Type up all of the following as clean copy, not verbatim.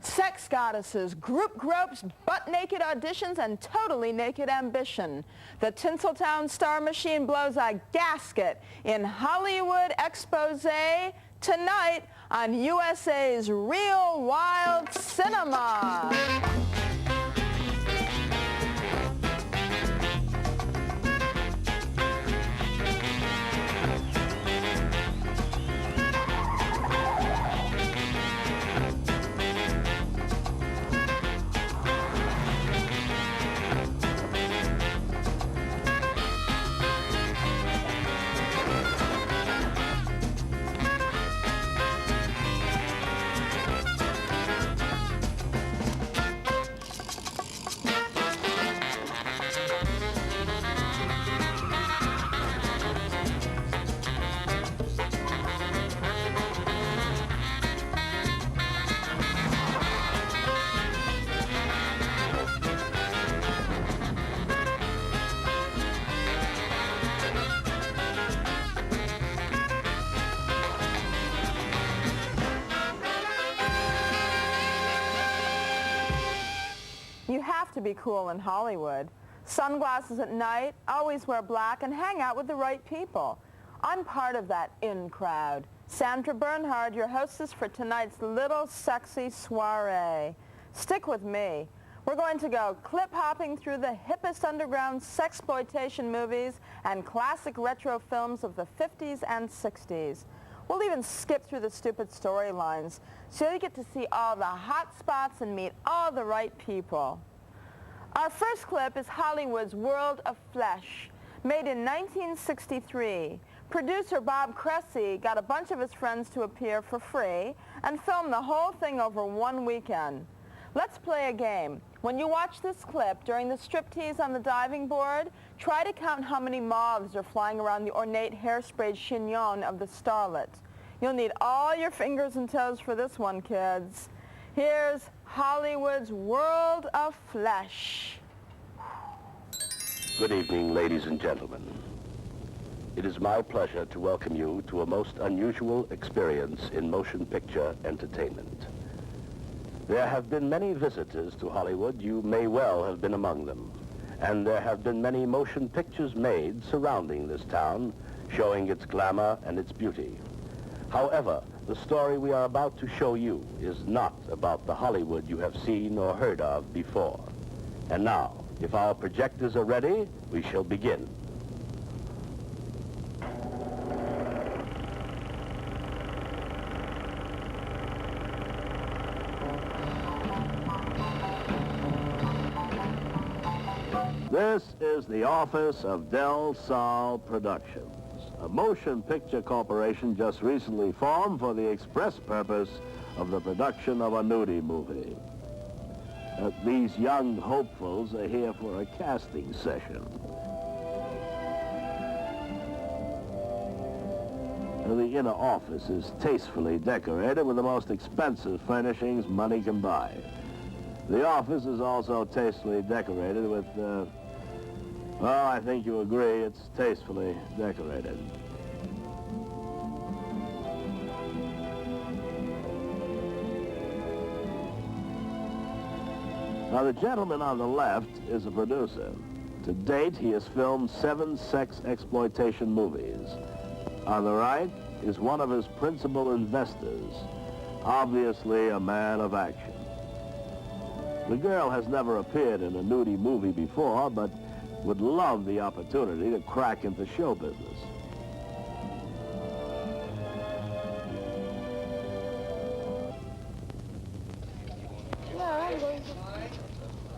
Sex goddesses, group gropes, butt-naked auditions, and totally naked ambition. The Tinseltown star machine blows a gasket in Hollywood Exposé tonight on USA's Real Wild Cinema. You have to be cool in Hollywood. Sunglasses at night, always wear black, and hang out with the right people. I'm part of that in crowd. Sandra Bernhard, your hostess for tonight's little sexy soiree. Stick with me. We're going to go clip-hopping through the hippest underground sexploitation movies and classic retro films of the 50s and 60s. We'll even skip through the stupid storylines, so you get to see all the hot spots and meet all the right people. Our first clip is Hollywood's World of Flesh, made in 1963. Producer Bob Cressy got a bunch of his friends to appear for free and filmed the whole thing over one weekend. Let's play a game. When you watch this clip during the striptease on the diving board, try to count how many moths are flying around the ornate hairsprayed chignon of the starlet. You'll need all your fingers and toes for this one, kids. Here's Hollywood's World of Flesh. Good evening, ladies and gentlemen. It is my pleasure to welcome you to a most unusual experience in motion picture entertainment. There have been many visitors to Hollywood. You may well have been among them. And there have been many motion pictures made surrounding this town, showing its glamour and its beauty. However, the story we are about to show you is not about the Hollywood you have seen or heard of before. And now, if our projectors are ready, we shall begin. This is the office of Del Sol Productions, a motion picture corporation just recently formed for the express purpose of the production of a nudie movie. These young hopefuls are here for a casting session. The inner office is tastefully decorated with the most expensive furnishings money can buy. The office is also tastefully decorated with, well, I think you agree, it's tastefully decorated. Now, the gentleman on the left is a producer. To date, he has filmed 7 sex exploitation movies. On the right is one of his principal investors, obviously a man of action. The girl has never appeared in a nudie movie before, but would love the opportunity to crack into show business.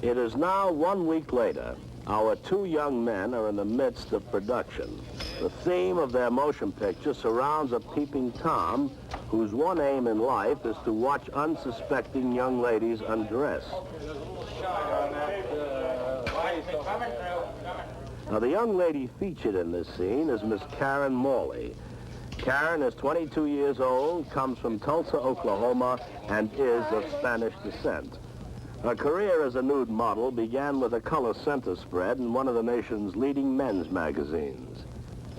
It is now 1 week later. Our 2 young men are in the midst of production. The theme of their motion picture surrounds a peeping Tom whose one aim in life is to watch unsuspecting young ladies undress. Now, the young lady featured in this scene is Miss Karen Morley. Karen is 22 years old, comes from Tulsa, Oklahoma, and is of Spanish descent. Her career as a nude model began with a color center spread in one of the nation's leading men's magazines.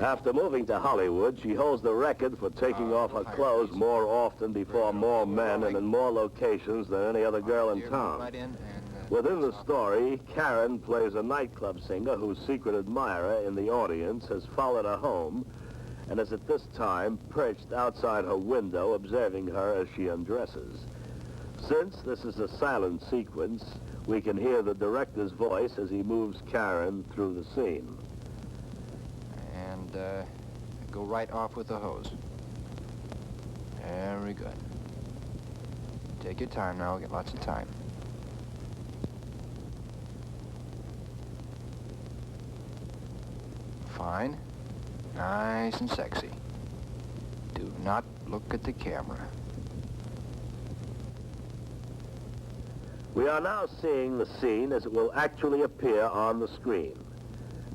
After moving to Hollywood, she holds the record for taking off her clothes more often before more men and in more locations than any other girl in town. Within the story, Karen plays a nightclub singer whose secret admirer in the audience has followed her home and is at this time perched outside her window observing her as she undresses. Since this is a silent sequence, we can hear the director's voice as he moves Karen through the scene. And go right off with the hose. Very good. Take your time now, get lots of time. Fine. Nice and sexy. Do not look at the camera. We are now seeing the scene as it will actually appear on the screen.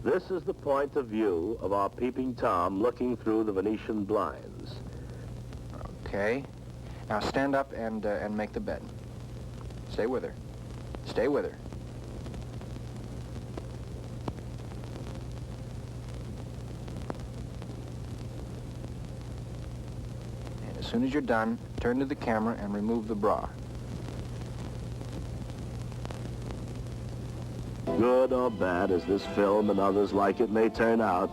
This is the point of view of our peeping Tom looking through the Venetian blinds. Okay. Now stand up and make the bed. Stay with her. Stay with her. And as soon as you're done, turn to the camera and remove the bra. Good or bad as this film and others like it may turn out,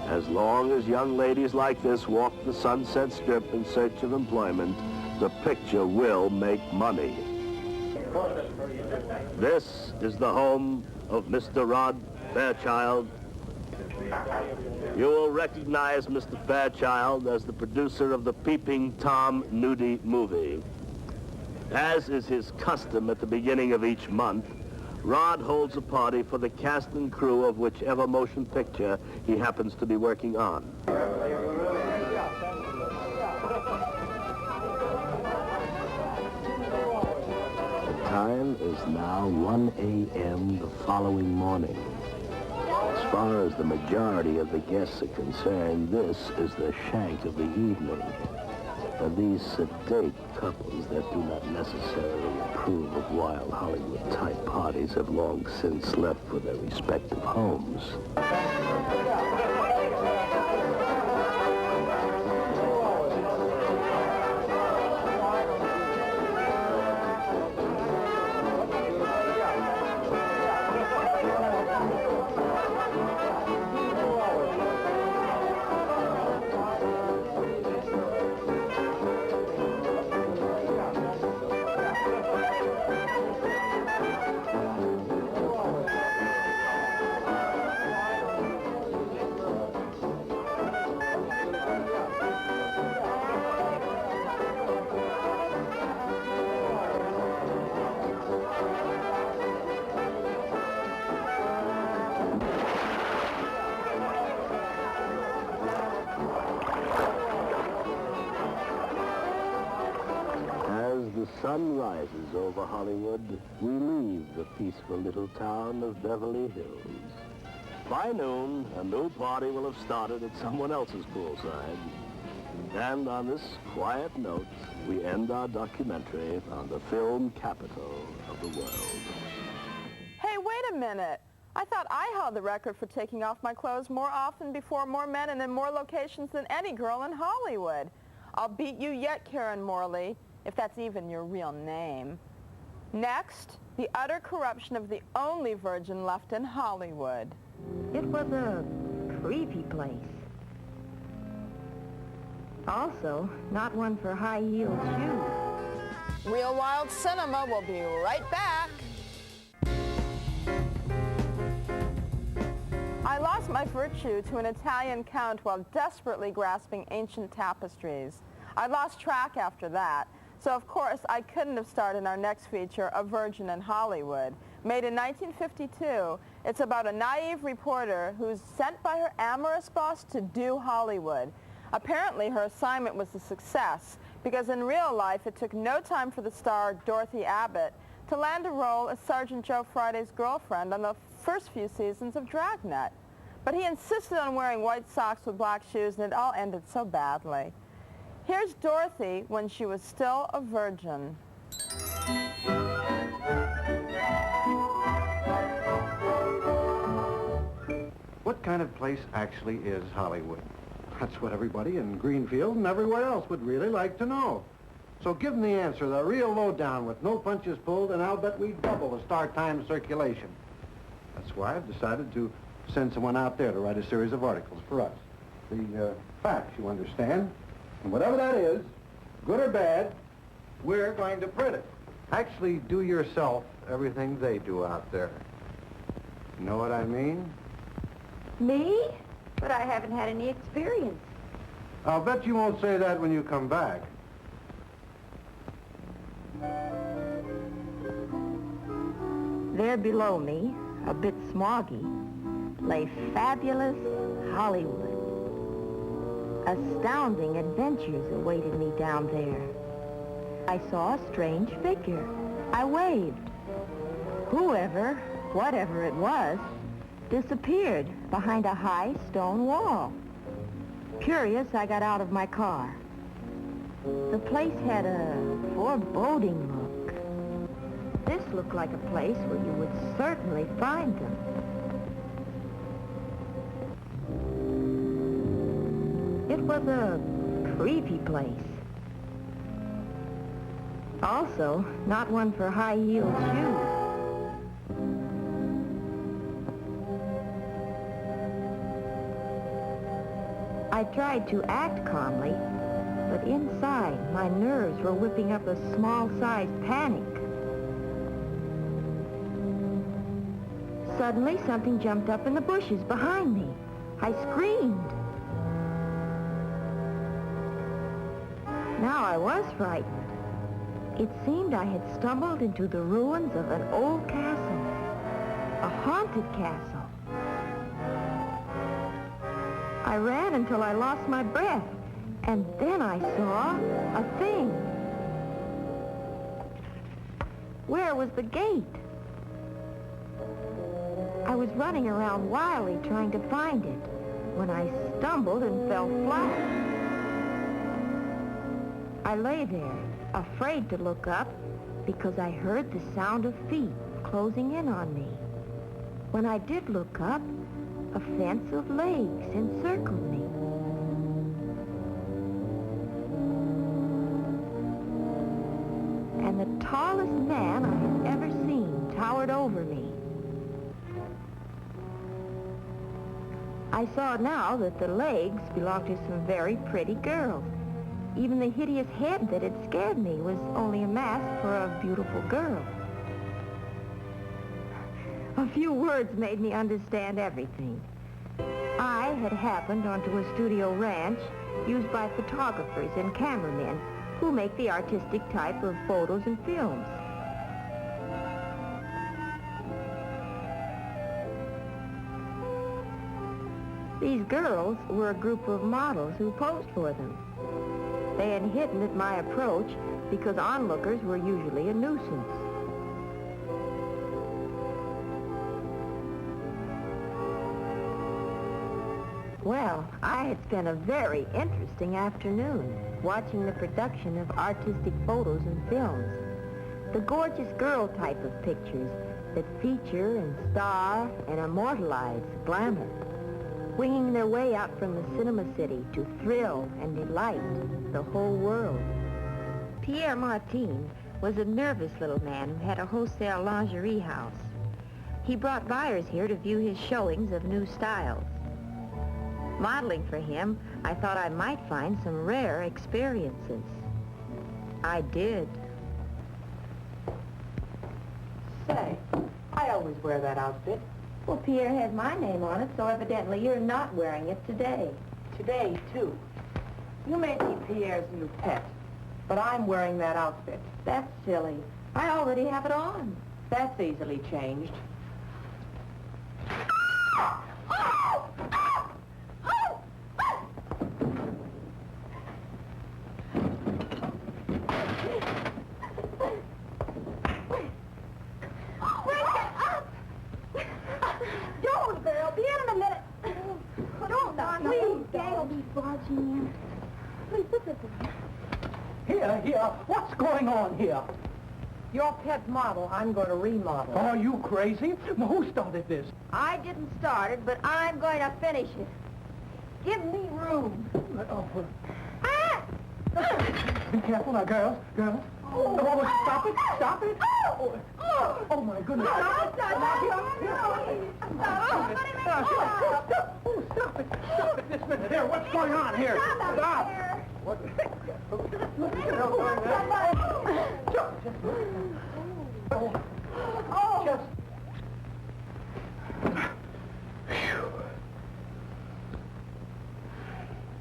as long as young ladies like this walk the Sunset Strip in search of employment, the picture will make money. This is the home of Mr. Rod Fairchild. You will recognize Mr. Fairchild as the producer of the Peeping Tom nudie movie. As is his custom at the beginning of each month, Rod holds a party for the cast and crew of whichever motion picture he happens to be working on. The time is now 1 a.m. the following morning. As far as the majority of the guests are concerned, this is the shank of the evening. Of these sedate couples that do not necessarily approve of wild Hollywood-type parties have long since left for their respective homes. The sun rises over Hollywood, we leave the peaceful little town of Beverly Hills. By noon, a new party will have started at someone else's poolside. And on this quiet note, we end our documentary on the film capital of the world. Hey, wait a minute. I thought I held the record for taking off my clothes more often before more men and in more locations than any girl in Hollywood. I'll beat you yet, Karen Morley, if that's even your real name. Next, the utter corruption of the only virgin left in Hollywood. It was a creepy place. Also, not one for high-heeled shoes. Real Wild Cinema will be right back. I lost my virtue to an Italian count while desperately grasping ancient tapestries. I lost track after that. So, of course, I couldn't have starred in our next feature, A Virgin in Hollywood. Made in 1952, it's about a naive reporter who's sent by her amorous boss to do Hollywood. Apparently, her assignment was a success, because in real life, it took no time for the star, Dorothy Abbott, to land a role as Sergeant Joe Friday's girlfriend on the first few seasons of Dragnet. But he insisted on wearing white socks with black shoes, and it all ended so badly. Here's Dorothy when she was still a virgin. What what kind of place actually is Hollywood? That's what everybody in Greenfield and everywhere else would really like to know. So give them the answer, the real lowdown with no punches pulled, and I'll bet we double the start time circulation. That's why I've decided to send someone out there to write a series of articles for us. The facts, you understand. And whatever that is, good or bad, we're going to print it. Actually, do yourself everything they do out there. You know what I mean? Me? But I haven't had any experience. I'll bet you won't say that when you come back. There below me, a bit smoggy, lay fabulous Hollywood. Astounding adventures awaited me down there. I saw a strange figure. I waved. Whoever, whatever it was, disappeared behind a high stone wall. Curious, I got out of my car. The place had a foreboding look. This looked like a place where you would certainly find them. It was a creepy place. Also, not one for high-heeled shoes. I tried to act calmly, but inside, my nerves were whipping up a small-sized panic. Suddenly, something jumped up in the bushes behind me. I screamed. Now I was frightened. It seemed I had stumbled into the ruins of an old castle, a haunted castle. I ran until I lost my breath, and then I saw a thing. Where was the gate? I was running around wildly trying to find it when I stumbled and fell flat. I lay there, afraid to look up because I heard the sound of feet closing in on me. When I did look up, a fence of legs encircled me. And the tallest man I had ever seen towered over me. I saw now that the legs belonged to some very pretty girls. Even the hideous head that had scared me was only a mask for a beautiful girl. A few words made me understand everything. I had happened onto a studio ranch used by photographers and cameramen who make the artistic type of photos and films. These girls were a group of models who posed for them. They had hidden at my approach because onlookers were usually a nuisance. Well, I had spent a very interesting afternoon watching the production of artistic photos and films. The gorgeous girl type of pictures that feature and star and immortalize glamour, winging their way out from the cinema city to thrill and delight the whole world. Pierre Martin was a nervous little man who had a wholesale lingerie house. He brought buyers here to view his showings of new styles. Modeling for him, I thought I might find some rare experiences. I did. Say, I always wear that outfit. Well, Pierre has my name on it, so evidently you're not wearing it today. Today, too. You may be Pierre's new pet, but I'm wearing that outfit. That's silly. I already have it on. That's easily changed. Here, what's going on here? Your pet model, I'm going to remodel. Are you crazy? Well, who started this? I didn't start it, but I'm going to finish it. Give me room. Ah! Be careful now, girls. Girls. Oh, stop it. Stop it. Oh, my goodness. Stop it. Stop it. Stop it this minute. Here, what's going on here? Stop. What? Just...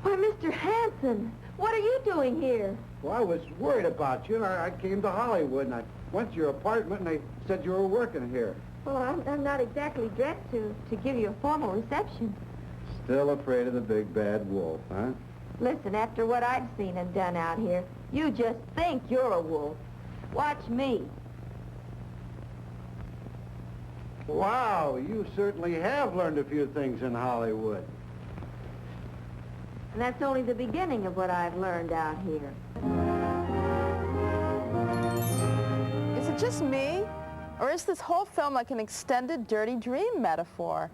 Why, Mr. Hanson, what are you doing here? Well, I was worried about you. I came to Hollywood, and I went to your apartment, and they said you were working here. Well, I'm not exactly dressed to give you a formal reception. Still afraid of the big bad wolf, huh? Listen, after what I've seen and done out here, you just think you're a wolf. Watch me. Wow, you certainly have learned a few things in Hollywood. And that's only the beginning of what I've learned out here. Is it just me? Or is this whole film like an extended dirty dream metaphor?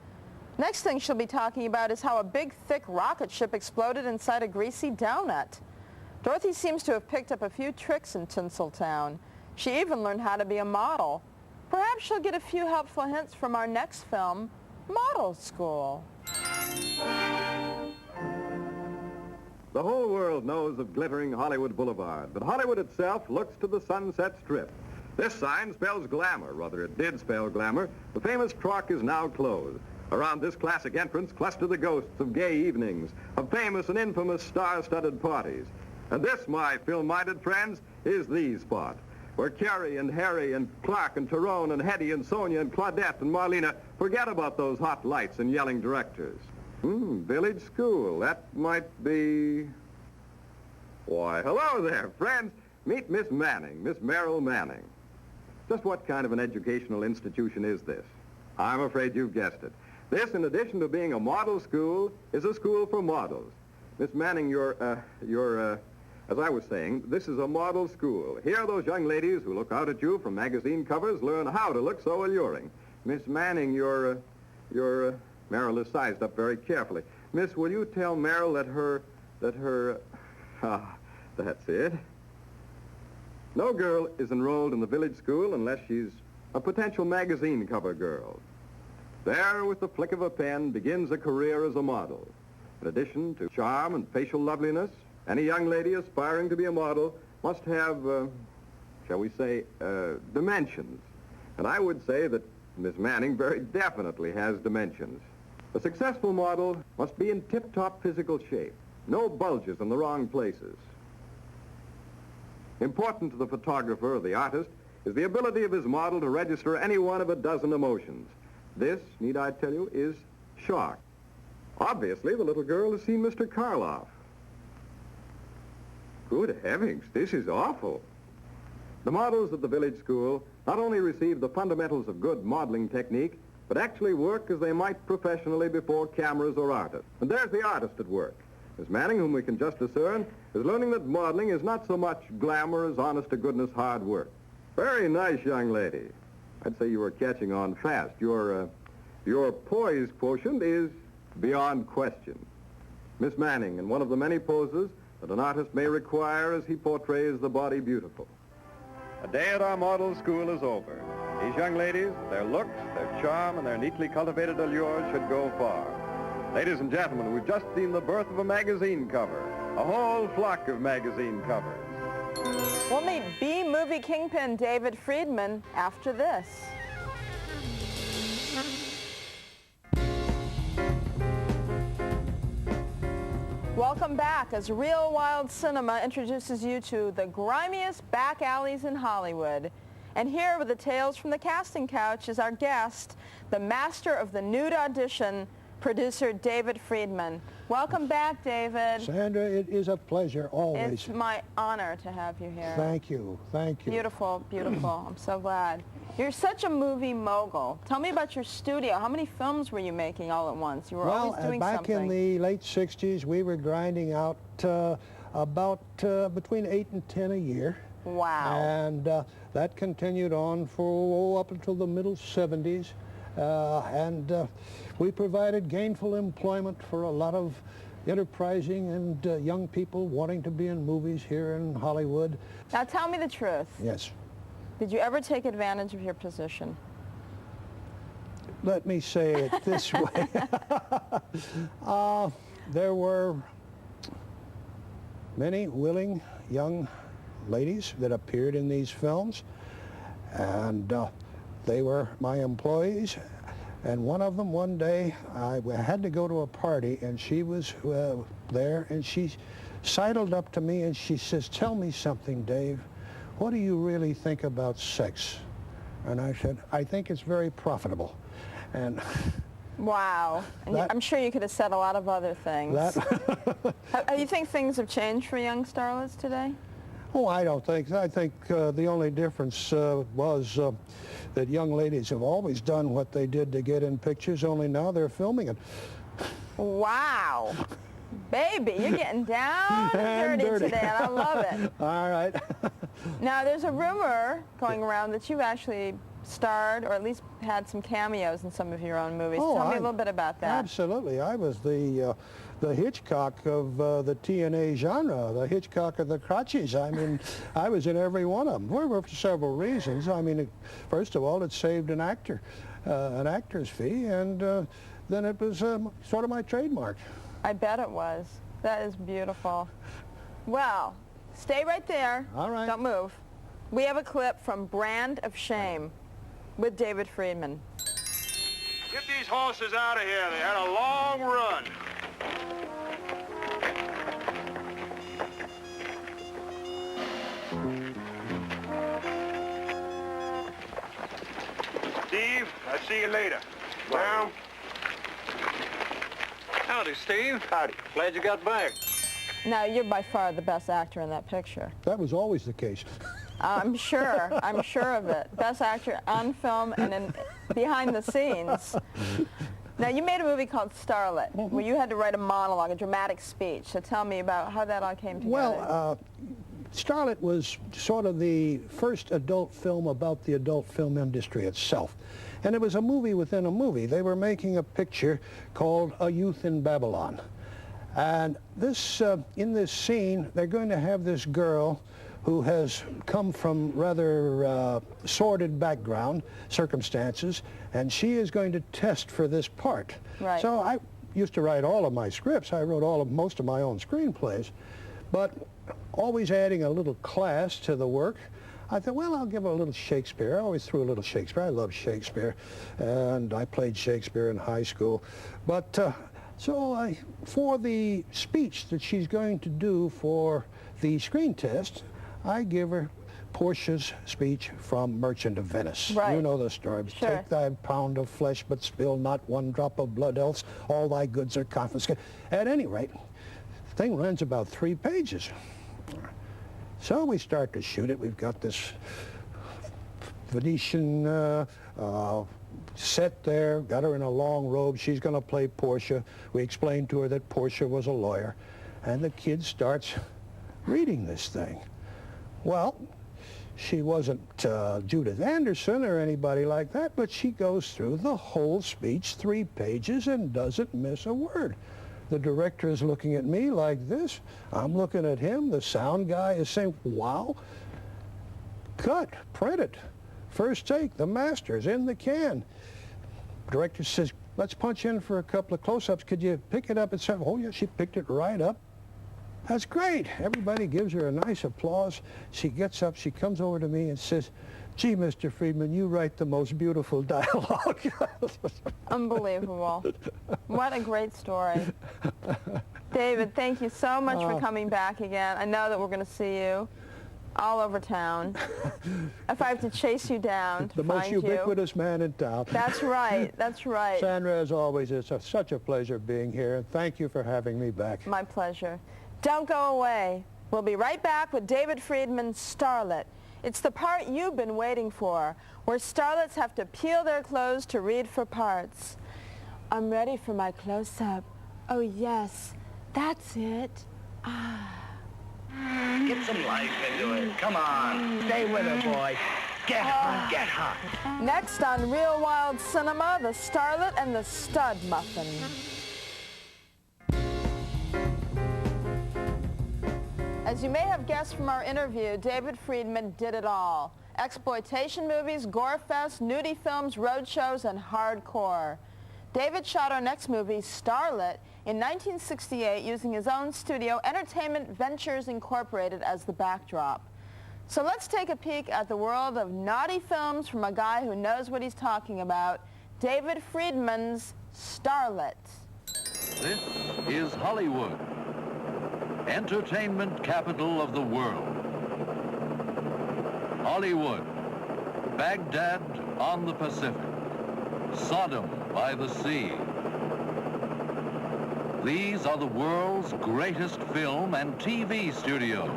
Next thing she'll be talking about is how a big, thick rocket ship exploded inside a greasy donut. Dorothy seems to have picked up a few tricks in Tinseltown. She even learned how to be a model. Perhaps she'll get a few helpful hints from our next film, Model School. The whole world knows of glittering Hollywood Boulevard, but Hollywood itself looks to the Sunset Strip. This sign spells glamour, rather it did spell glamour. The famous truck is now closed. Around this classic entrance cluster the ghosts of gay evenings, of famous and infamous star-studded parties. And this, my film-minded friends, is the spot, where Carrie and Harry and Clark and Tyrone and Hetty and Sonia and Claudette and Marlena forget about those hot lights and yelling directors. Village School, that might be... Why, hello there, friends. Meet Miss Manning, Miss Merrill Manning. Just what kind of an educational institution is this? I'm afraid you've guessed it. This, in addition to being a model school, is a school for models. Miss Manning, as I was saying, this is a model school. Here those young ladies who look out at you from magazine covers learn how to look so alluring. Miss Manning, Merrill is sized up very carefully. Miss, will you tell Merrill that her, that's it. No girl is enrolled in the village school unless she's a potential magazine cover girl. There, with the flick of a pen, begins a career as a model. In addition to charm and facial loveliness, any young lady aspiring to be a model must have, shall we say, dimensions. And I would say that Miss Manning very definitely has dimensions. A successful model must be in tip-top physical shape. No bulges in the wrong places. Important to the photographer or the artist is the ability of his model to register any one of a dozen emotions. This, need I tell you, is shock. Obviously, the little girl has seen Mr. Karloff. Good heavens, this is awful. The models at the village school not only receive the fundamentals of good modeling technique, but actually work as they might professionally before cameras or artists. And there's the artist at work. Miss Manning, whom we can just discern, is learning that modeling is not so much glamour as honest-to-goodness hard work. Very nice, young lady. I'd say you were catching on fast. Your poise quotient is beyond question. Miss Manning, in one of the many poses that an artist may require as he portrays the body beautiful. A day at our model school is over. These young ladies, their looks, their charm, and their neatly cultivated allure should go far. Ladies and gentlemen, we've just seen the birth of a magazine cover, a whole flock of magazine covers. We'll meet B-movie kingpin David Friedman after this. Welcome back as Real Wild Cinema introduces you to the grimiest back alleys in Hollywood. And here with the tales from the casting couch is our guest, the master of the nude audition, producer David Friedman. Welcome back, David. Sandra, it is a pleasure, always. It's my honor to have you here. Thank you, thank you. Beautiful, beautiful. I'm so glad. You're such a movie mogul. Tell me about your studio. How many films were you making all at once? You were always doing back something. in the late 60s, we were grinding out about between 8 and 10 a year. Wow. And that continued on for up until the middle 70s. And we provided gainful employment for a lot of enterprising and young people wanting to be in movies here in Hollywood. Now tell me the truth. Yes. Did you ever take advantage of your position? Let me say it this way. There were many willing young ladies that appeared in these films, and they were my employees. And one of them, one day, I had to go to a party, and she was there, and she sidled up to me and she says, "Tell me something, Dave. What do you really think about sex?" And I said, "I think it's very profitable." And wow. And I'm sure you could have said a lot of other things. You think things have changed for young starlets today? Oh, I don't think. I think the only difference was that young ladies have always done what they did to get in pictures, only now they're filming it. Wow. Baby, you're getting down and dirty today, and I love it. All right. Now, there's a rumor going around that you actually starred, or at least had some cameos in some of your own movies. Oh, Tell me a little bit about that. Absolutely. I was the Hitchcock of the TNA genre, the Hitchcock of the crotches. I mean, I was in every one of them. For several reasons. I mean, first of all, it saved an actor, an actor's fee, and then it was sort of my trademark. I bet it was. That is beautiful. Well, stay right there. All right. Don't move. We have a clip from Brand of Shame with David Friedman. Get these horses out of here. They had a long run. Steve, I'll see you later. Now. Howdy, Steve. Howdy. Glad you got back. Now, you're by far the best actor in that picture. That was always the case. I'm sure. I'm sure of it. Best actor on film and behind the scenes. Now, you made a movie called Starlet, where you had to write a monologue, a dramatic speech. So tell me about how that all came together. Well, Starlet was sort of the first adult film about the adult film industry itself. And it was a movie within a movie. They were making a picture called A Youth in Babylon. And this, in this scene, they're going to have this girl who has come from rather sordid background, circumstances, and she is going to test for this part. Right. So I used to write all of my scripts. I wrote most of my own screenplays, but always adding a little class to the work. I thought, well, I'll give her a little Shakespeare. I always threw a little Shakespeare. I love Shakespeare, and I played Shakespeare in high school. But for the speech that she's going to do for the screen test, I give her Portia's speech from Merchant of Venice. Right. You know the story. Sure. Take thy pound of flesh, but spill not one drop of blood, else all thy goods are confiscated. At any rate, the thing runs about 3 pages. So we start to shoot it. We've got this Venetian set there, got her in a long robe. She's going to play Portia. We explained to her that Portia was a lawyer. And the kid starts reading this thing. Well, she wasn't Judith Anderson or anybody like that, but she goes through the whole speech, 3 pages, and doesn't miss a word. The director is looking at me like this. I'm looking at him. The sound guy is saying, wow. Cut, print it. First take, the master's in the can. Director says, let's punch in for a couple of close-ups. Could you pick it up and say, oh yeah, she picked it right up. That's great. Everybody gives her a nice applause. She gets up, she comes over to me and says, gee, Mr. Friedman, you write the most beautiful dialogue. Unbelievable. What a great story. David, thank you so much for coming back again. I know that we're going to see you all over town. If I have to chase you down to the most find you. ubiquitous man in town. That's right. That's right. Sandra, as always, it's such a pleasure being here. And thank you for having me back. My pleasure. Don't go away. We'll be right back with David Friedman's Starlet. It's the part you've been waiting for, where starlets have to peel their clothes to read for parts. I'm ready for my close-up. Oh, yes, that's it. Ah. Get some life into it. Come on. Stay with her, boy. Get her. Get her. Next on Real Wild Cinema, the Starlet and the Stud Muffin. As you may have guessed from our interview, David Friedman did it all. Exploitation movies, gore fest, nudie films, road shows, and hardcore. David shot our next movie, Starlet, in 1968 using his own studio, Entertainment Ventures Incorporated, as the backdrop. So let's take a peek at the world of naughty films from a guy who knows what he's talking about, David Friedman's Starlet. This is Hollywood, entertainment capital of the world. Hollywood, Baghdad on the Pacific, Sodom by the sea. These are the world's greatest film and TV studios.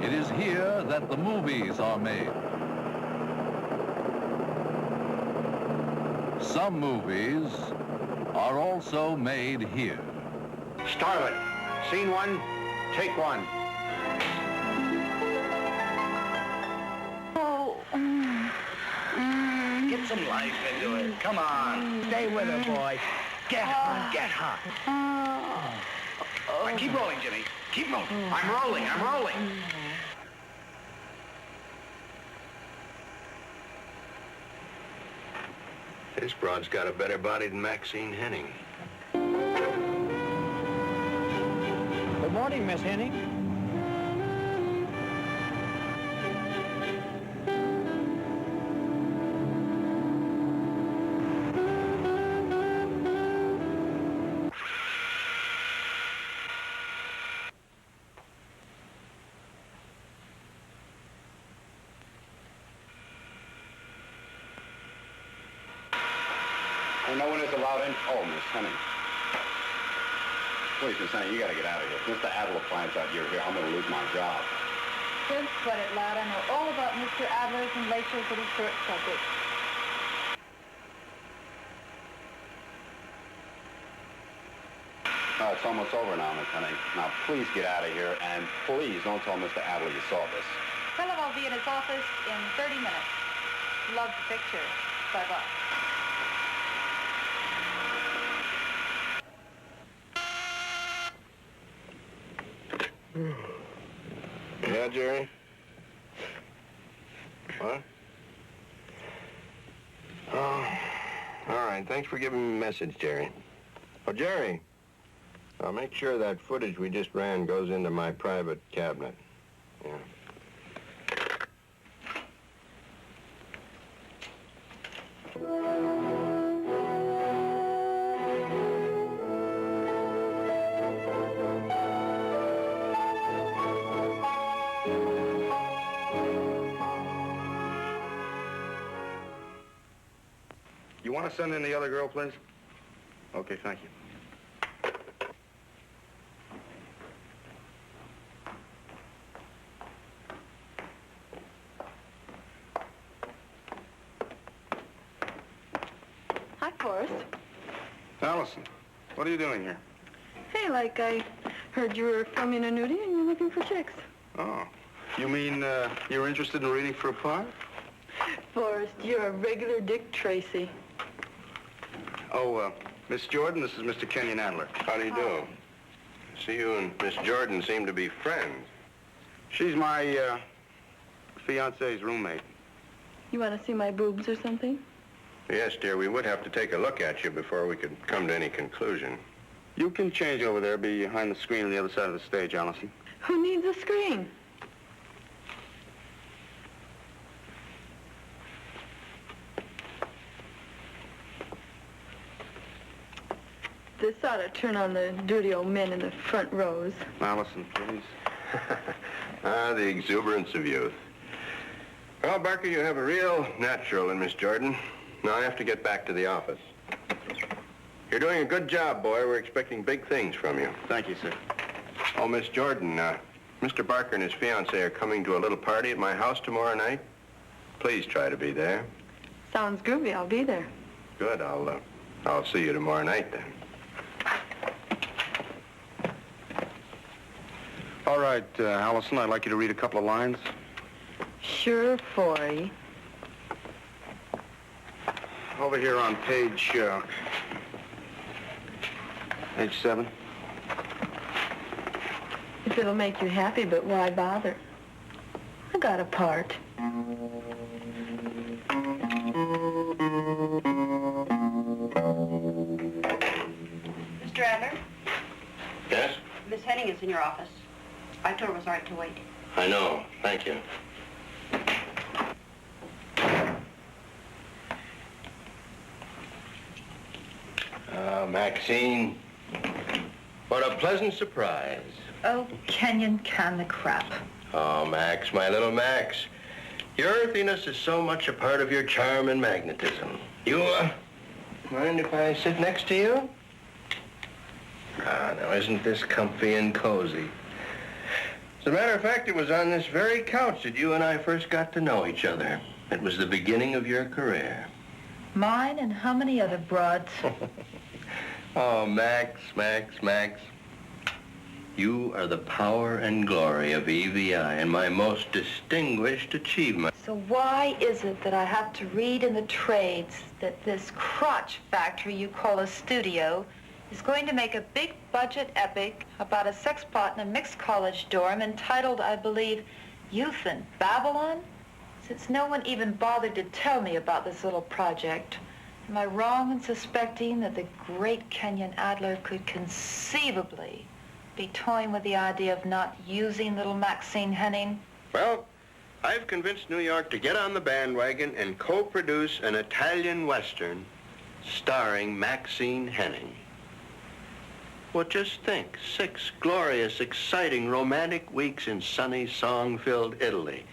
It is here that the movies are made. Some movies are also made here. Starlet. Scene one, take one. Get some life into it. Come on. Stay with her, boy. Get her. Get her. Keep rolling, Jimmy. Keep rolling. I'm rolling. I'm rolling. This broad's got a better body than Maxine Henning. Good morning, Miss Henning. No one is allowed in. Oh, Miss Henning. Please, Miss Henning, you got to get out of here. Mr. Adler finds out you're here, I'm going to lose my job. Don't sweat it, lad. I know all about Mr. Adler's and Rachel's little short subject. It's almost over now, Miss Henning. Now, please get out of here, and please don't tell Mr. Adler you saw this. Tell him I'll be in his office in 30 minutes. Love the picture. Bye-bye. Yeah, Jerry? What? Oh, all right. Thanks for giving me a message, Jerry. Oh, Jerry, I'll make sure that footage we just ran goes into my private cabinet. Yeah. You want to send in the other girl, please? Okay, thank you. Hi, Forrest. Allison, what are you doing here? Hey, like I heard you were filming a nudie and you're looking for chicks. Oh, you mean you're interested in reading for a part? Forrest, you're a regular Dick Tracy. Oh, Miss Jordan, this is Mr. Kenyon Adler. How do you do? See, you and Miss Jordan seem to be friends. She's my fiance's roommate. You want to see my boobs or something? Yes, dear, we would have to take a look at you before we could come to any conclusion. You can change over there, behind the screen on the other side of the stage, Allison. Who needs a screen? This ought to turn on the dirty old men in the front rows. Allison, please. The exuberance of youth. Well, Barker, you have a real natural in Miss Jordan. Now I have to get back to the office. You're doing a good job, boy. We're expecting big things from you. Thank you, sir. Oh, Miss Jordan, Mr. Barker and his fiancée are coming to a little party at my house tomorrow night. Please try to be there. Sounds groovy. I'll be there. Good. I'll see you tomorrow night, then. All right, Allison, I'd like you to read a couple of lines. Sure, Forey. Over here on page 7. If it'll make you happy, but why bother? I got a part. Mr. Adler? Yes? Miss Henning is in your office. I told her it was all right to wait. I know. Thank you. Maxine, what a pleasant surprise. Oh, Kenyon, can the crap. Oh, Max, my little Max. Your earthiness is so much a part of your charm and magnetism. You, mind if I sit next to you? Ah, now isn't this comfy and cozy? As a matter of fact, it was on this very couch that you and I first got to know each other. It was the beginning of your career. Mine and how many other broads? Oh, Max, Max, Max. You are the power and glory of EVI and my most distinguished achievement. So why is it that I have to read in the trades that this crotch factory you call a studio is going to make a big budget epic about a sex plot in a mixed college dorm entitled, I believe, Youth in Babylon? Since no one even bothered to tell me about this little project, am I wrong in suspecting that the great Kenyon Adler could conceivably be toying with the idea of not using little Maxine Henning? Well, I've convinced New York to get on the bandwagon and co-produce an Italian Western starring Maxine Henning. Well, just think, 6 glorious, exciting, romantic weeks in sunny, song-filled Italy.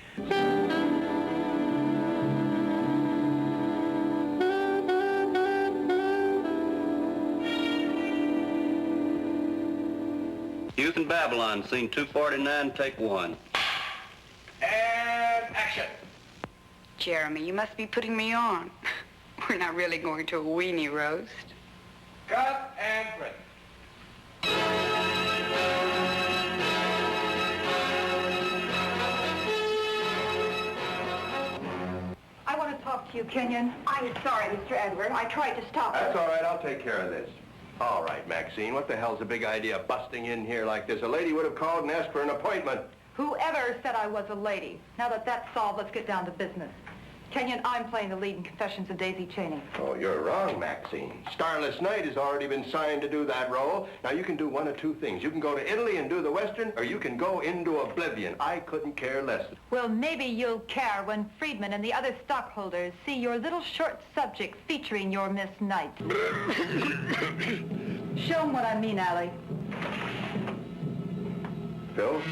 Youth in Babylon, scene 249, take 1. And action. Jeremy, you must be putting me on. We're not really going to a weenie roast. Cut and break. I want to talk to you, Kenyon. I'm sorry, Mr. Edward. I tried to stop That's her. all right, I'll take care of this. All right, Maxine, what the hell's the big idea of busting in here like this? A lady would have called and asked for an appointment. Whoever said I was a lady. Now that that's solved, let's get down to business. Kenyon, I'm playing the lead in Confessions of Daisy Cheney. Oh, you're wrong, Maxine. Starless Night has already been signed to do that role. Now, you can do one of two things. You can go to Italy and do the Western, or you can go into oblivion. I couldn't care less. Well, maybe you'll care when Friedman and the other stockholders see your little short subject featuring your Miss Knight. Show them what I mean, Allie. Phil,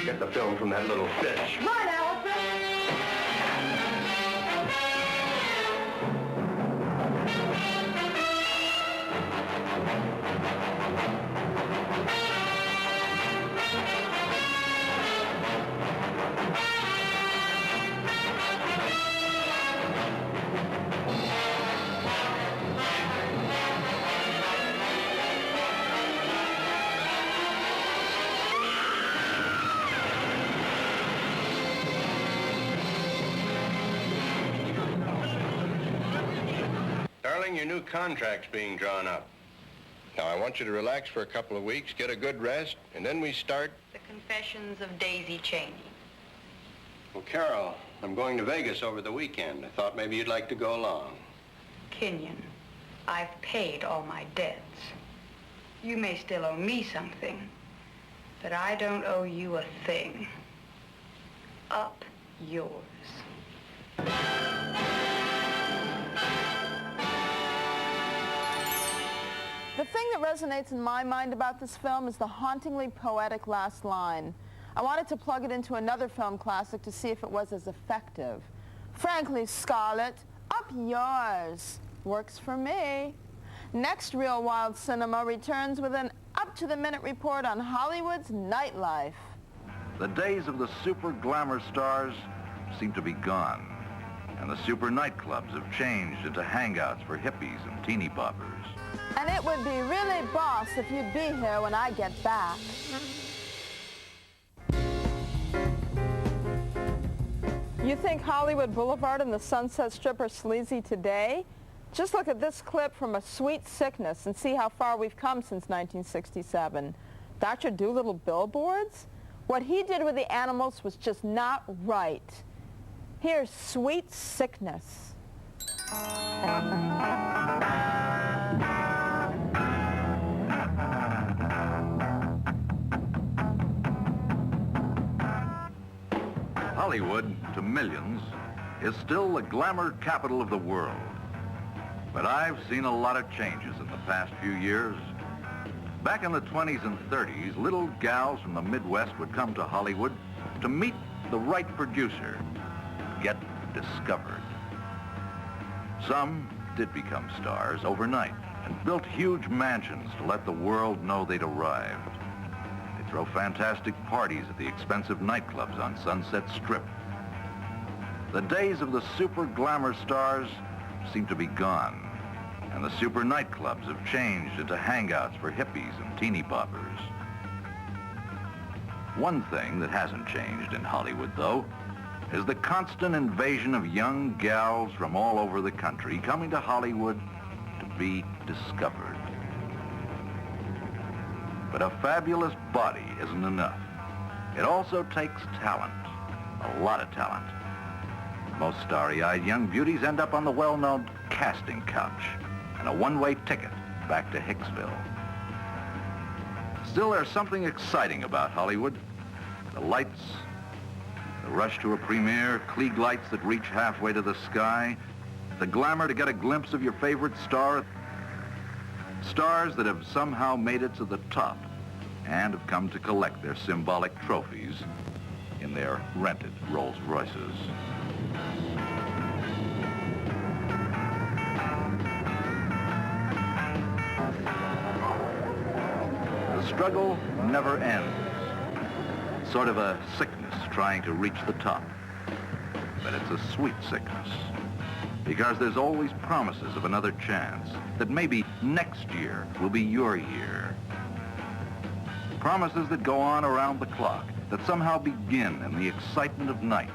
get the film from that little bitch. Run, Allison! Darling, your new contract's being drawn up. Now, I want you to relax for a couple of weeks, get a good rest, and then we start. The Confessions of Daisy Cheney. Well, Carol, I'm going to Vegas over the weekend. I thought maybe you'd like to go along. Kenyon, I've paid all my debts. You may still owe me something, but I don't owe you a thing. Up yours. The thing that resonates in my mind about this film is the hauntingly poetic last line. I wanted to plug it into another film classic to see if it was as effective. Frankly, Scarlet, up yours. Works for me. Next Real Wild Cinema returns with an up-to-the-minute report on Hollywood's nightlife. The days of the super glamour stars seem to be gone, and the super nightclubs have changed into hangouts for hippies and teeny boppers. And it would be really boss if you'd be here when I get back. You think Hollywood Boulevard and the Sunset Strip are sleazy today? Just look at this clip from A Sweet Sickness and see how far we've come since 1967. Dr. Dolittle billboards? What he did with the animals was just not right. Here's Sweet Sickness. Hollywood, to millions, is still the glamour capital of the world. But I've seen a lot of changes in the past few years. Back in the 20s and 30s, little gals from the Midwest would come to Hollywood to meet the right producer, get discovered. Some did become stars overnight and built huge mansions to let the world know they'd arrived. They throw fantastic parties at the expensive nightclubs on Sunset Strip. The days of the super glamour stars seem to be gone, and the super nightclubs have changed into hangouts for hippies and teeny boppers. One thing that hasn't changed in Hollywood, though, is the constant invasion of young gals from all over the country coming to Hollywood to be discovered. But a fabulous body isn't enough. It also takes talent, a lot of talent. Most starry-eyed young beauties end up on the well-known casting couch and a one-way ticket back to Hicksville. Still, there's something exciting about Hollywood. The lights, the rush to a premiere, Klieg lights that reach halfway to the sky, the glamour to get a glimpse of your favorite star, stars that have somehow made it to the top and have come to collect their symbolic trophies in their rented Rolls Royces. The struggle never ends. Sort of a sickness trying to reach the top. But it's a sweet sickness, because there's always promises of another chance, that maybe next year will be your year. Promises that go on around the clock, that somehow begin in the excitement of night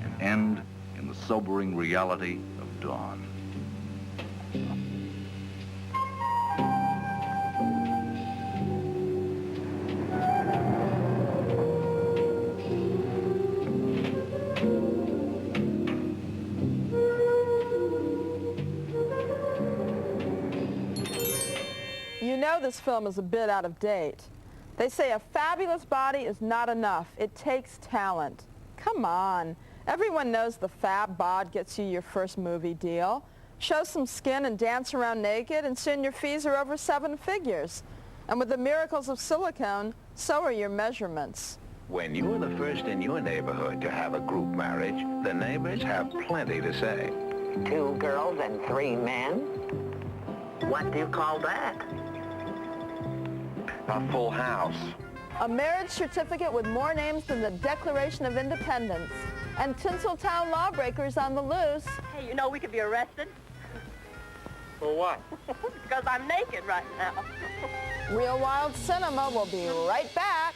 and end in the sobering reality of dawn. You know this film is a bit out of date. They say a fabulous body is not enough. It takes talent. Come on. Everyone knows the fab bod gets you your first movie deal. Show some skin and dance around naked, and soon your fees are over 7 figures. And with the miracles of silicone, so are your measurements. When you're the first in your neighborhood to have a group marriage, the neighbors have plenty to say. 2 girls and 3 men? What do you call that? A full house. A marriage certificate with more names than the Declaration of Independence. And Tinseltown lawbreakers on the loose. Hey, you know we could be arrested? For what? Because I'm naked right now. Real Wild Cinema will be right back.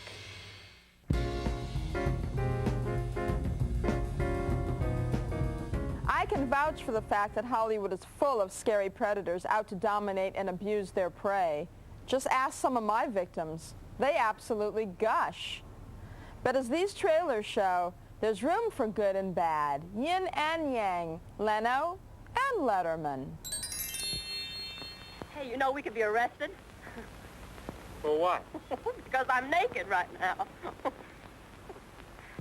I can vouch for the fact that Hollywood is full of scary predators out to dominate and abuse their prey. Just ask some of my victims. They absolutely gush. But as these trailers show, there's room for good and bad. Yin and Yang, Leno and Letterman. Hey, you know we could be arrested? For what? Because I'm naked right now.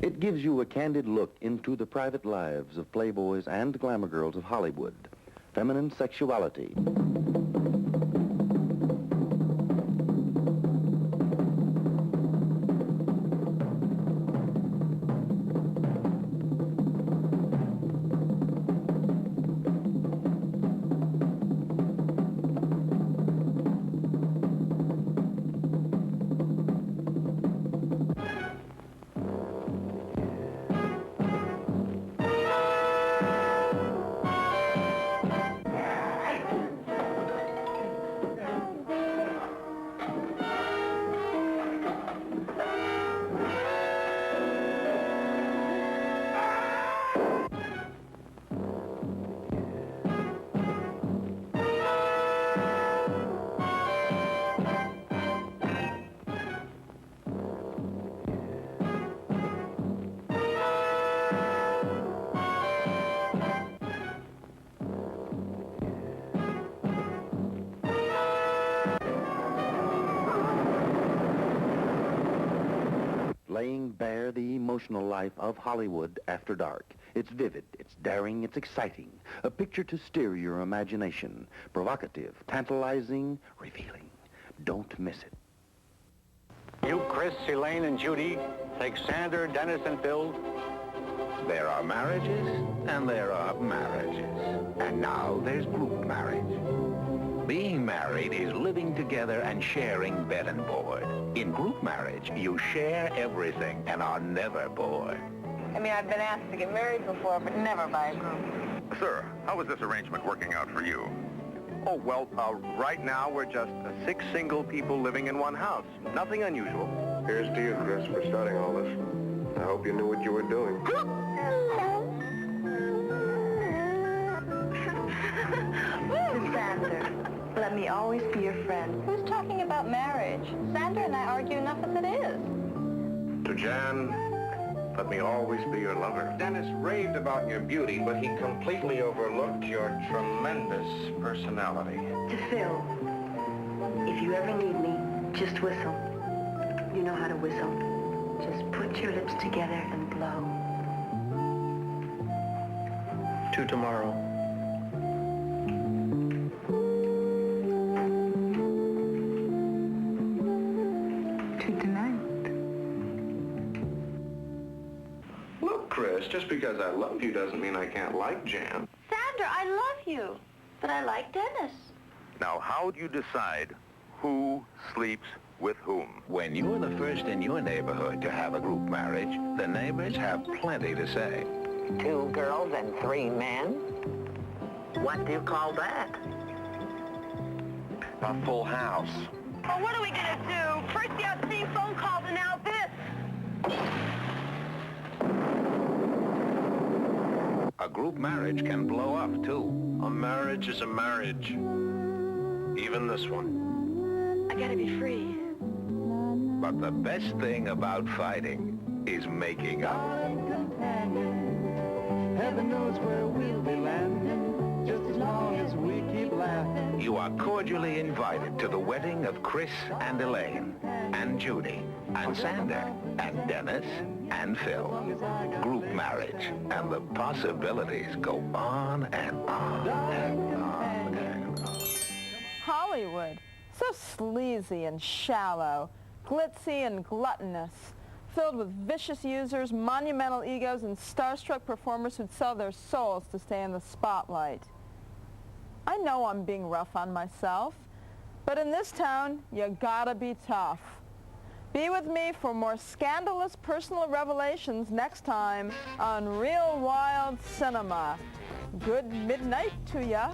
It gives you a candid look into the private lives of playboys and glamour girls of Hollywood. Feminine sexuality. laying bare the emotional life of Hollywood after dark. It's vivid, it's daring, it's exciting. A picture to steer your imagination. Provocative, tantalizing, revealing. Don't miss it. You, Chris, Elaine, and Judy, take Sandra, Dennis, and Phil. There are marriages, and there are marriages. And now there's group marriage. Being married is living together and sharing bed and board. In group marriage, you share everything and are never bored. I mean, I've been asked to get married before, but never by a group. Sir, how is this arrangement working out for you? Oh, well, right now we're just 6 single people living in one house. Nothing unusual. Here's to you, Chris, for starting all this. I hope you knew what you were doing. Sandra, let me always be your friend. Who's talking about marriage? Sandra and I argue enough as it is. To Jan, let me always be your lover. Dennis raved about your beauty, but he completely overlooked your tremendous personality. To Phil, if you ever need me, just whistle. You know how to whistle. Just put your lips together and blow. To tomorrow. Chris, just because I love you doesn't mean I can't like Jan. Sandra, I love you, but I like Dennis. Now, how do you decide who sleeps with whom? When you're the first in your neighborhood to have a group marriage, the neighbors have plenty to say. 2 girls and 3 men? What do you call that? A full house. Well, what are we going to do? First you have 3 phone calls and now this. A group marriage can blow up, too. A marriage is a marriage. Even this one. I gotta be free. But the best thing about fighting is making up. Heaven knows where we'll be landing, just as long as we keep laughing. You are cordially invited to the wedding of Chris and Elaine, and Judy, and Sandra, and Dennis, and Phil. Group marriage, and the possibilities go on and on and on and on. Hollywood, so sleazy and shallow, glitzy and gluttonous, filled with vicious users, monumental egos, and starstruck performers who'd sell their souls to stay in the spotlight. I know I'm being rough on myself, but in this town, you gotta be tough. Be with me for more scandalous personal revelations next time on Real Wild Cinema. Good midnight to ya.